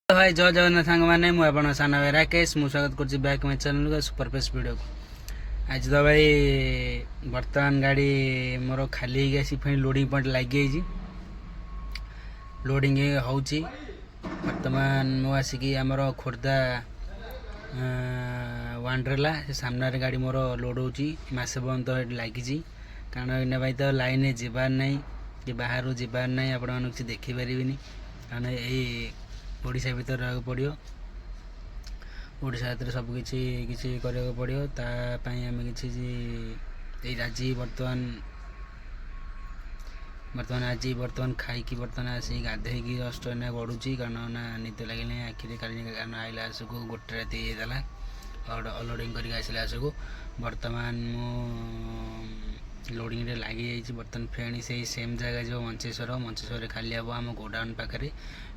भाई जय जगन्नाथ सांग मैंने मुझे सान भाई राकेश मुझे स्वागत कर बैक माय चैनल को सुपर फेस वीडियो को। आज तो भाई बर्तमान गाड़ी मोर खाली आसी फिर लोडिंग पॉइंट लगी लोडिंग हो बर्तमान मु आसिक आमर खोर्धा वांड्रेला से सामने गाड़ी मोर लोड हो मसे बंद लगी कारण इन भाई तो लाइन जीवार ना कि बाहर जीवार ना आपण मैंने किसी देखिपारे कारण यही ओडिशा भीतर रहा पड़ो ओडिशा भीतर सबकि करा पड़ो तापाई आम कि आज बर्तमान खाई बर्तमान आसी गाधे जस्ट ना गड़ुची कारण ना निद लगे आखिरी कारण आइला आसक गोटे राति अनलोडिंग करके आसला आसक बर्तमान लोडिंग लगी बर्तमान फेणी से सेम जगह जो मंचेश्वर खाली हम आम गोडाउन पाखे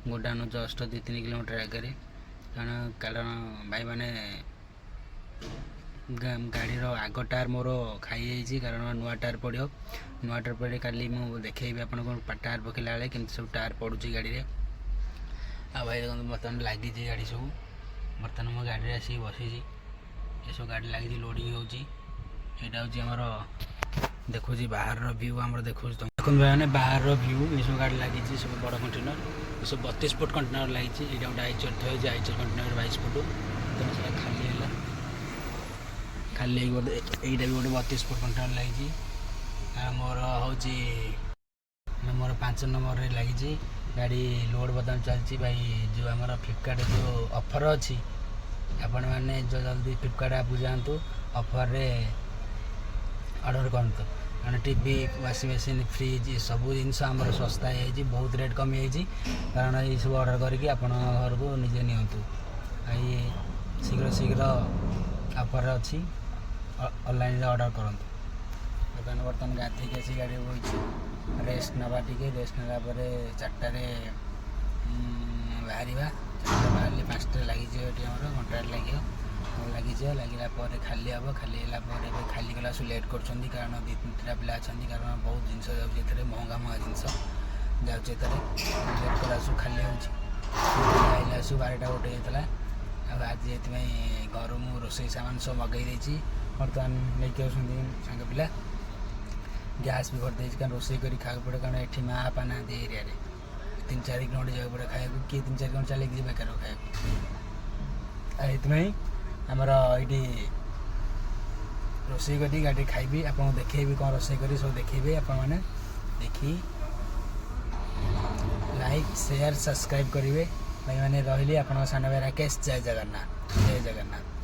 गोडाउन जस्ट 2-3 किलोमीटर आगे कारण भाई मैंने गाड़ीर आग टायर मोर खाई कारण नुआ टायर पड़ो नुआ टायर पड़े काली मुझे देखी आप टायर पकड़ा बेले कि सब टायर पड़ुची गाड़ी में आ भाई देखो बर्तमान लगी गाड़ी सब बर्तमान मो गाड़ी आसिक बसी ये सब गाड़ी लगी लोडिंग होटा हूँ देखो बाहर व्यू आम देखो देखो मैंने बाहर व्यू ये सब गाड़ी लगी सब बड़ कंटेनर ये सब 32 फुट कंटेनर लगी यहाँ गोटे आइचर थी आइचर कंटेनर 22 फुट तेना से खाली है खाली यहाँ भी गोटे 32 फुट कंटेनर लगी मोर हूँ मोर 5 नंबर लगी गाड़ी लोड बर्तमान चलती भाई जो आम फ्लिपकार्ट जो ऑफर अच्छी आपण मैंने जो जल्दी फ्लिपकार्ट आप जातु ऑफर रे ऑर्डर करतु कारण टीवी वाशिंग मशीन फ्रिज सब जिनस आम सस्ता है बहुत रेट कमी कारण ये सब ऑर्डर करके आपण घर को निजे नियंतु शीघ्र शीघ्र ऑफर अच्छी ऑनलाइन ऑर्डर करूँ बर्तमान गाधे आसी गाड़ी बही रेस्ट नवा टे रेस्ट नाला 4टार बाहर 4टा बाहर 5टा लगी घंटा लगे लगे खाली हम खाली खाली गला लेट कर कारण 2-3टा पिला अच्छा कारण बहुत जिन जाऊँ महंगा महंगा जिनस लेट कर खाली होगा 12टा गोटे होता आज ये घर मु रोसई सामान सब मगई बर्तमान लेकिन सांग पिला गैस भी करदे कारण रोसई कर खाया पड़े कारण ये माँ बापा ना एरिया 3-4 किलोमीटर जाए पड़े खाया किए 3-4 किलोमीटर चलिए बेकार खाया आमर ये रोसई करी गाड़ी खाइबी आपको देखेबी कौन रोसई करी सब देखेबे आपण मैंने देखी लाइक शेयर सब्सक्राइब करेंगे भाई मैंने रही आप सान भाई राकेश जय जगन्नाथ।